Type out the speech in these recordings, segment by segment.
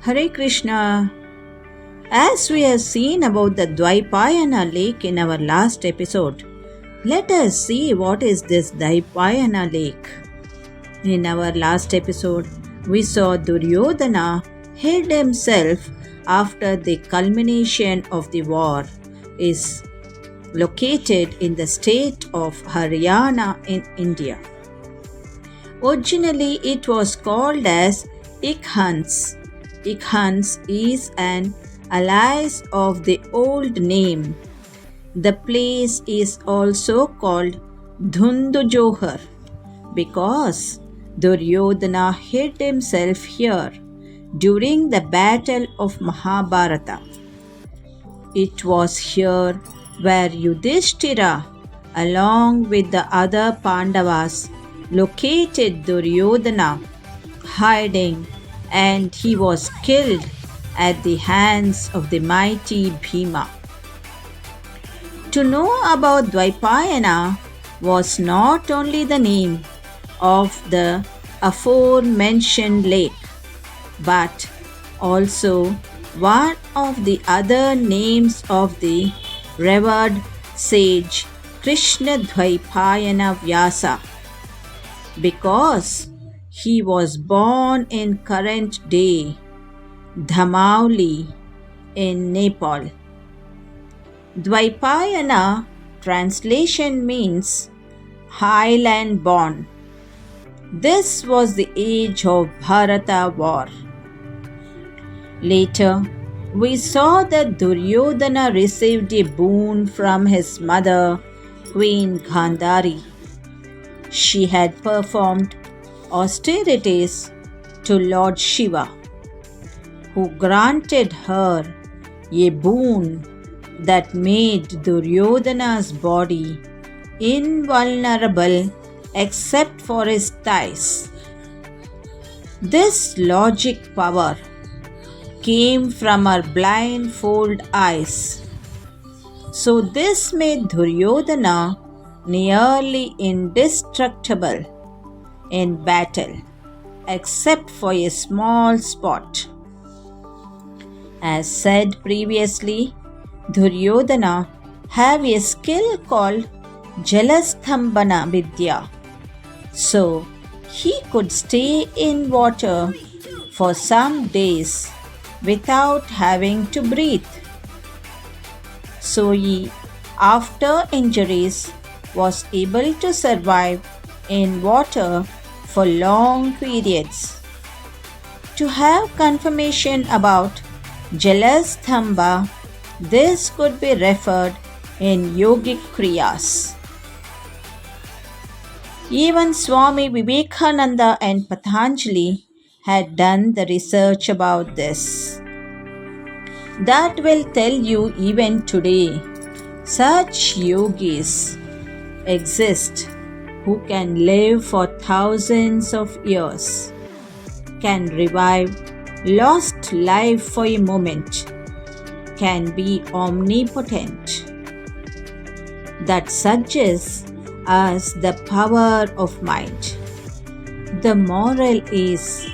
Hare Krishna. As we have seen about the Dwaipayana lake in our last episode, let us see what is this Dwaipayana lake. In our last episode, we saw Duryodhana hid himself after the culmination of the war is located in the state of Haryana in India. Originally, it was called as Ikhans. Ikhans is an alias of the old name. The place is also called Dhundujohar because Duryodhana hid himself here during the battle of Mahabharata. It was here where Yudhishthira, along with the other Pandavas, located Duryodhana hiding, and he was killed at the hands of the mighty Bhima. To know about Dwaipayana was not only the name of the aforementioned lake, but also one of the other names of the revered sage Krishna Dwaipayana Vyasa, because he was born in current day Dhamauli in Nepal. Dwaipayana translation means highland born. This was the age of Bharata war. Later, we saw that Duryodhana received a boon from his mother, Queen Gandhari. She had performed austerities to Lord Shiva, who granted her a boon that made Duryodhana's body invulnerable except for his thighs. This logic power came from her blindfold eyes. So this made Duryodhana nearly indestructible in battle, except for a small spot. As said previously, Duryodhana have a skill called Jalastambhana Vidya. So he could stay in water for some days without having to breathe. So he, after injuries, was able to survive in water for long periods. To have confirmation about Jalastambha, this could be referred in yogic kriyas. Even Swami Vivekananda and Patanjali had done the research about this. That will tell you even today, such yogis exist who can live for thousands of years, can revive lost life for a moment, can be omnipotent. That suggests us the power of mind. The moral is,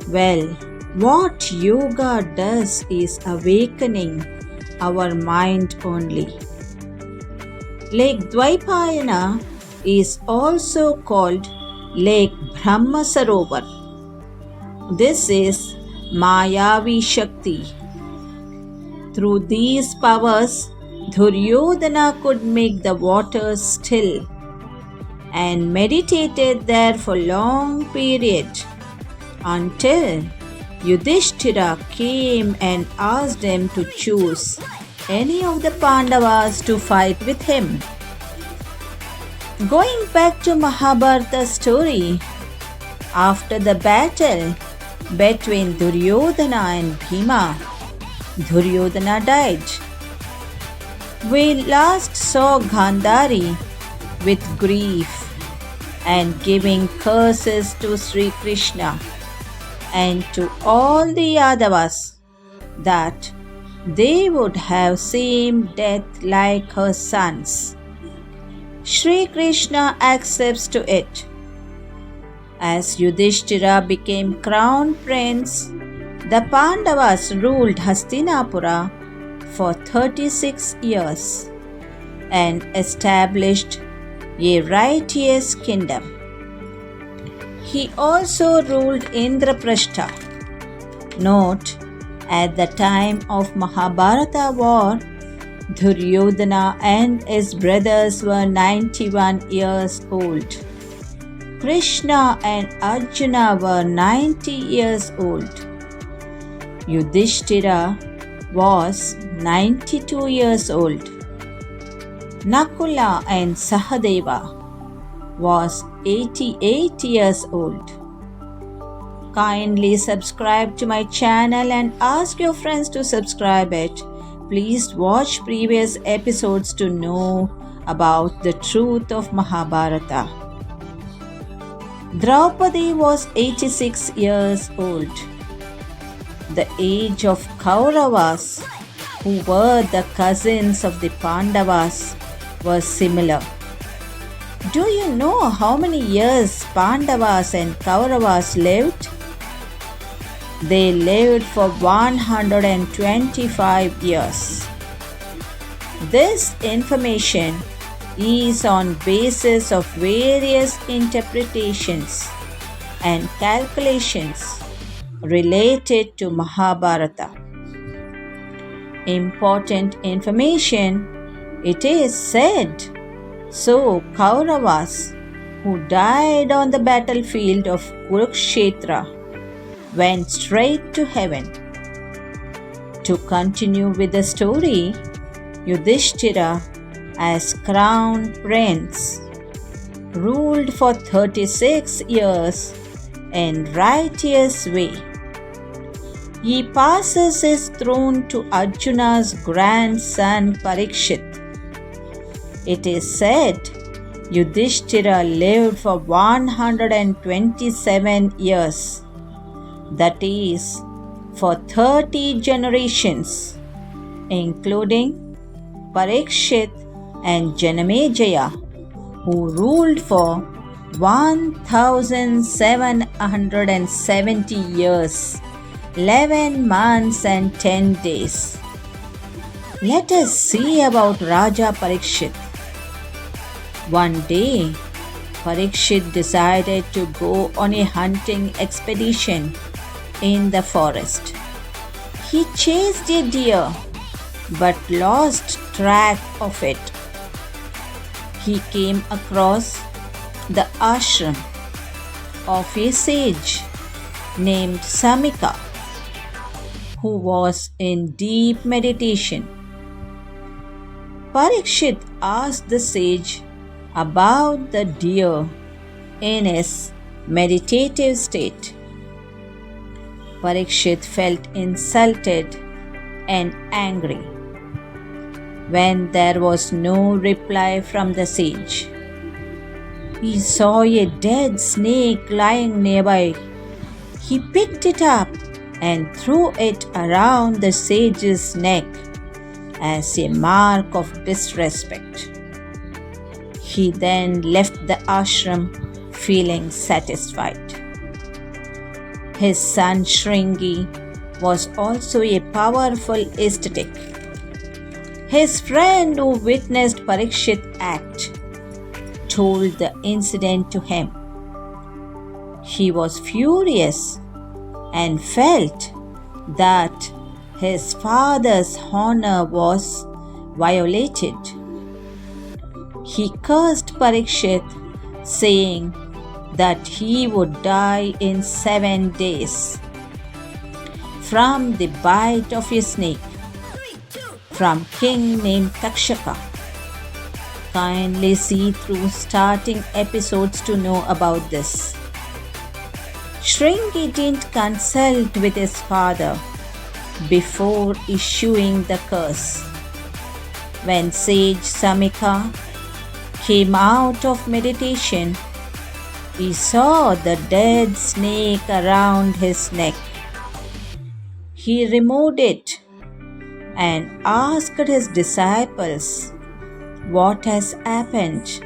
well, what yoga does is awakening our mind only. Lake Dwaipayana is also called Lake Brahma Sarovar. This is Mayavi Shakti. Through these powers, Duryodhana could make the waters still and meditated there for long period until Yudhishthira came and asked him to choose any of the Pandavas to fight with him. Going back to Mahabharata story, after the battle between Duryodhana and Bhima, Duryodhana died. We last saw Gandhari with grief and giving curses to Sri Krishna and to all the Yadavas that they would have same death like her sons. Sri Krishna accepts to it. As Yudhishthira became crown prince, The Pandavas ruled Hastinapura for 36 years and established a righteous kingdom. He also ruled Indraprastha. Note, at the time of Mahabharata war, Duryodhana and his brothers were 91 years old. Krishna and Arjuna were 90 years old. Yudhishthira was 92 years old. Nakula and Sahadeva was 88 years old. Kindly subscribe to my channel and ask your friends to subscribe it. Please watch previous episodes to know about the truth of Mahabharata. Draupadi was 86 years old. The age of Kauravas, who were the cousins of the Pandavas, was similar. Do you know how many years Pandavas and Kauravas lived? They lived for 125 years. This information is on basis of various interpretations and calculations related to Mahabharata. Important information, it is said. So Kauravas, who died on the battlefield of Kurukshetra, went straight to heaven. To continue with the story, Yudhishthira, as crown prince, ruled for 36 years in righteous way. He passes his throne to Arjuna's grandson Parikshit. It is said Yudhishthira lived for 127 years. That is, for 30 generations, including Parikshit and Janamejaya, who ruled for 1770 years, 11 months and 10 days. Let us see about Raja Parikshit. One day, Parikshit decided to go on a hunting expedition in the forest. He chased a deer but lost track of it. He came across the ashram of a sage named Samika, who was in deep meditation. Parikshit asked the sage about the deer in his meditative state. Parikshit felt insulted and angry when there was no reply from the sage. He saw a dead snake lying nearby. He picked it up and threw it around the sage's neck as a mark of disrespect. He then left the ashram feeling satisfied. His son Shringi was also a powerful ascetic. His friend who witnessed Parikshit's act told the incident to him. He was furious and felt that his father's honor was violated. He cursed Parikshit, saying that he would die in 7 days from the bite of a snake from king named Takshaka. Kindly see through starting episodes to know about this. Shringi didn't consult with his father before issuing the curse. When sage Samika came out of meditation, he saw the dead snake around his neck. He removed it and asked his disciples what has happened.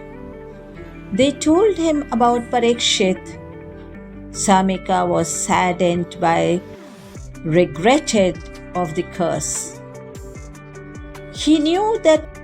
They told him about Parikshit. Samika was saddened by regretted of the curse. He knew that